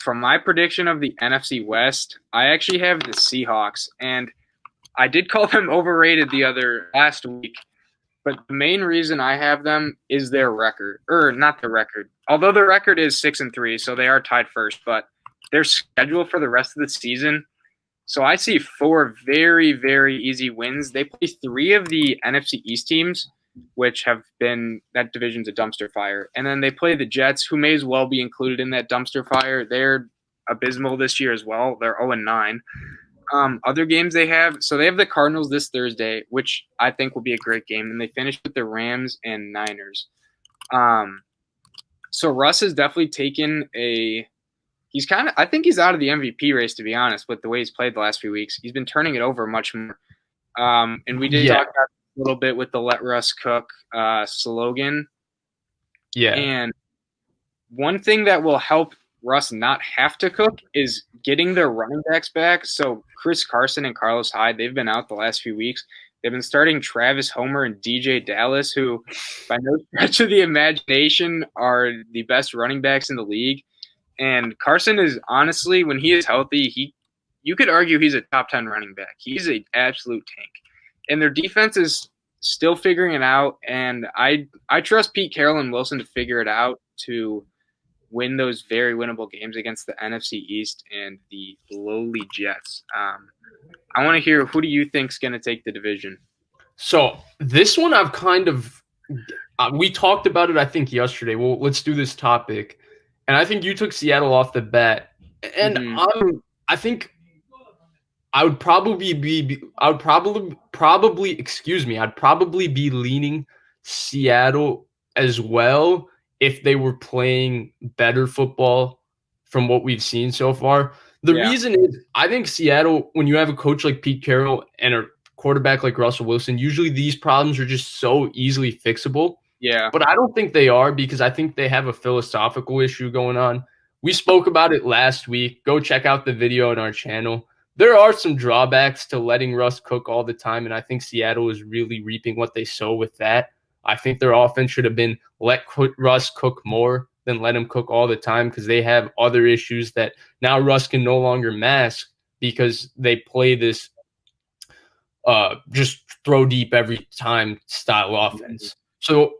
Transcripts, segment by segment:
from my prediction of the NFC West, I actually have the Seahawks, and I did call them overrated last week. But the main reason I have them is their record, or not their record. Although their record is 6-3, so they are tied first. But their schedule for the rest of the season. So I see 4 very, very easy wins. They play 3 of the NFC East teams, which have been that division's a dumpster fire, and then they play the Jets, who may as well be included in that dumpster fire. They're abysmal this year as well. They're 0-9. Other games they have, so they have the Cardinals this Thursday, which I think will be a great game, and they finish with the Rams and Niners. So Russ has definitely taken I think he's out of the MVP race, to be honest, with the way he's played the last few weeks. He's been turning it over much more. And we did talk about it a little bit with the Let Russ Cook slogan. Yeah. And one thing that will help Russ not have to cook is getting their running backs back. So Chris Carson and Carlos Hyde, they've been out the last few weeks. They've been starting Travis Homer and DJ Dallas, who by no stretch of the imagination are the best running backs in the league. And Carson is honestly, when he is healthy, you could argue he's a top 10 running back. He's an absolute tank. And their defense is still figuring it out. And I trust Pete Carroll and Wilson to figure it out to win those very winnable games against the NFC East and the lowly Jets. I want to hear, who do you think is going to take the division? So this one I've kind of we talked about it, I think, yesterday. Well, let's do this topic. And I think you took Seattle off the bat. And I think I'd probably be leaning Seattle as well if they were playing better football from what we've seen so far. The reason is, I think Seattle, when you have a coach like Pete Carroll and a quarterback like Russell Wilson, usually these problems are just so easily fixable. Yeah. But I don't think they are, because I think they have a philosophical issue going on. We spoke about it last week. Go check out the video on our channel. There are some drawbacks to letting Russ cook all the time, and I think Seattle is really reaping what they sow with that. I think their offense should have been let Russ cook more than let him cook all the time, because they have other issues that now Russ can no longer mask because they play this just throw deep every time style offense. So,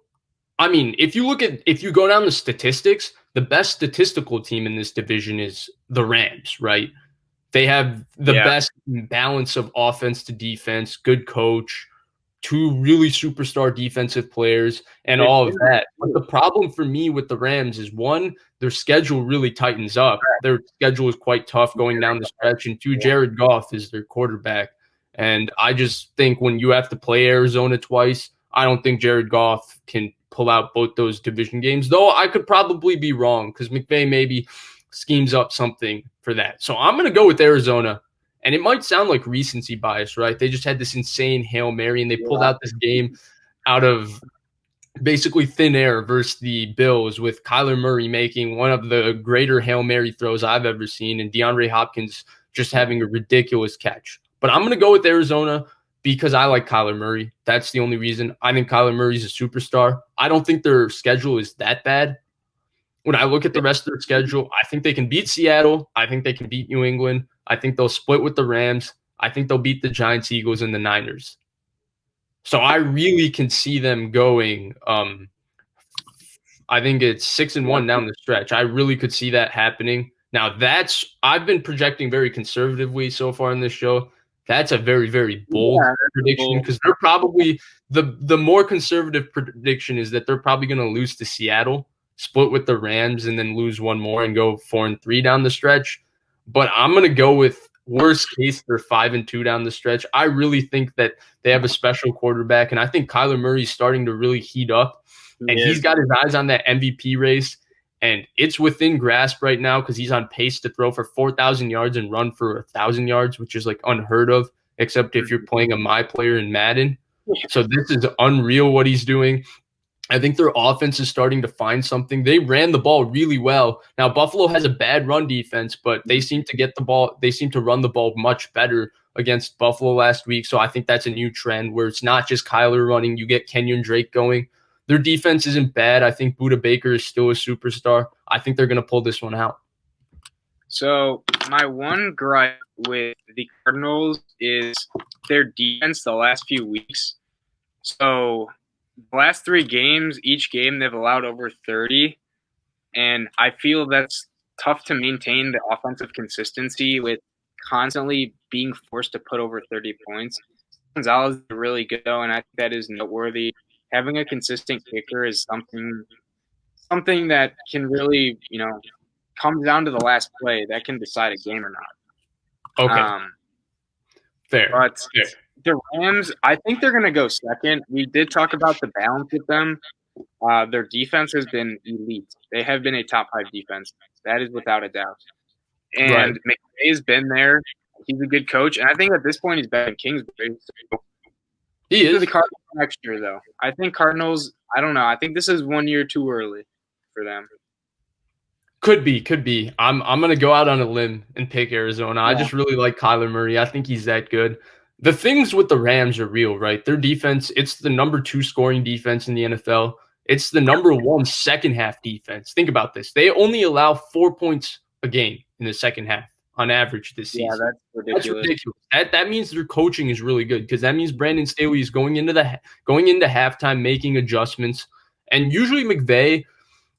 I mean, if you go down the statistics, the best statistical team in this division is the Rams, right? They have the best balance of offense to defense, good coach, 2 really superstar defensive players, and all of that. But the problem for me with the Rams is, 1, their schedule really tightens up. Their schedule is quite tough going down the stretch, and 2, Jared Goff is their quarterback. And I just think when you have to play Arizona twice, I don't think Jared Goff can pull out both those division games, though I could probably be wrong because McVay maybe schemes up something for that. So I'm going to go with Arizona. And it might sound like recency bias, right? They just had this insane Hail Mary, and they pulled out this game out of basically thin air versus the Bills, with Kyler Murray making one of the greater Hail Mary throws I've ever seen, and DeAndre Hopkins just having a ridiculous catch. But I'm going to go with Arizona because I like Kyler Murray. That's the only reason. I think Kyler Murray's a superstar. I don't think their schedule is that bad. When I look at the rest of their schedule, I think they can beat Seattle. I think they can beat New England. I think they'll split with the Rams. I think they'll beat the Giants, Eagles, and the Niners. So I really can see them going, I think it's 6-1 down the stretch. I really could see that happening. Now, I've been projecting very conservatively so far in this show. That's a very, very bold prediction, because they're probably the more conservative prediction is that they're probably going to lose to Seattle, split with the Rams, and then lose one more and go 4-3 down the stretch. But I'm going to go with worst case, they're 5-2 down the stretch. I really think that they have a special quarterback, and I think Kyler Murray's starting to really heat up, and he's got his eyes on that MVP race, and it's within grasp right now because he's on pace to throw for 4,000 yards and run for 1,000 yards, which is like unheard of, except if you're playing a my player in Madden. So this is unreal what he's doing. I think their offense is starting to find something. They ran the ball really well. Now, Buffalo has a bad run defense, but they seem to get the ball. They seem to run the ball much better against Buffalo last week. So I think that's a new trend where it's not just Kyler running. You get Kenyon Drake going. Their defense isn't bad. I think Budda Baker is still a superstar. I think they're going to pull this one out. So my one gripe with the Cardinals is their defense the last few weeks. So the last 3 games, each game they've allowed over 30. And I feel that's tough to maintain the offensive consistency with constantly being forced to put over 30 points. Gonzalez is really good, though, and I think that is noteworthy. Having a consistent kicker is something that can really, comes down to the last play that can decide a game or not. Okay. Fair. But Fair. the Rams, I think they're going to go second. We did talk about the balance with them. Their defense has been elite. They have been a top 5 defense. That is without a doubt. And McVay's been there. He's a good coach. And I think at this point he's better than Kingsbury. So he is. The Cardinals next year, though. I think Cardinals, I don't know. I think this is 1 year too early for them. Could be. I'm going to go out on a limb and pick Arizona. Yeah. I just really like Kyler Murray. I think he's that good. The things with the Rams are real, right? Their defense, it's the number 2 scoring defense in the NFL. It's the number 1 second half defense. Think about this. They only allow 4 points a game in the second half on average this season. Yeah, that's ridiculous. That means their coaching is really good because that means Brandon Staley is going into halftime making adjustments. And usually McVay,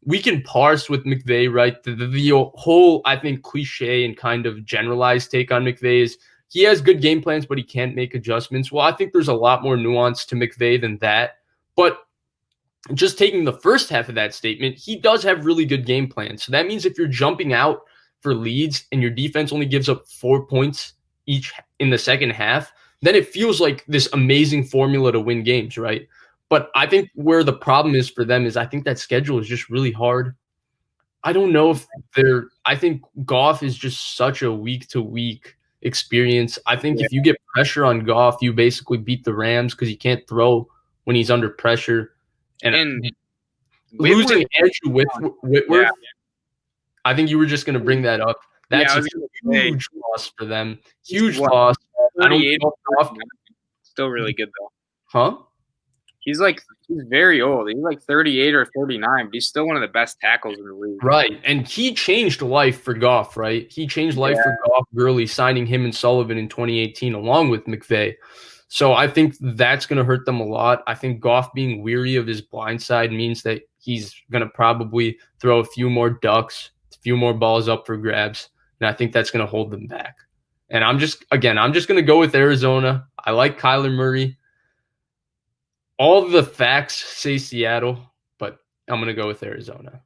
we can parse with McVay, right? The whole, I think, cliche and kind of generalized take on McVay is he has good game plans, but he can't make adjustments. Well, I think there's a lot more nuance to McVay than that. But just taking the first half of that statement, he does have really good game plans. So that means if you're jumping out for leads and your defense only gives up 4 points each in the second half, then it feels like this amazing formula to win games, right? But I think where the problem is for them is I think that schedule is just really hard. I don't know if I think Goff is just such a week-to-week experience. I think if you get pressure on Goff, you basically beat the Rams because he can't throw when he's under pressure. And losing Andrew Whitworth, I think you were just going to bring that up. That's a huge loss for them. Huge loss. I don't know Goff. Still really good, though. Huh? He's very old. He's like 38 or 39, but he's still one of the best tackles in the league. Right. And he changed life for Goff, right? He changed life for Goff Gurley, signing him and Sullivan in 2018 along with McVay. So I think that's going to hurt them a lot. I think Goff being weary of his blind side means that he's going to probably throw a few more ducks, a few more balls up for grabs, and I think that's going to hold them back. And I'm just going to go with Arizona. I like Kyler Murray. All the facts say Seattle, but I'm going to go with Arizona.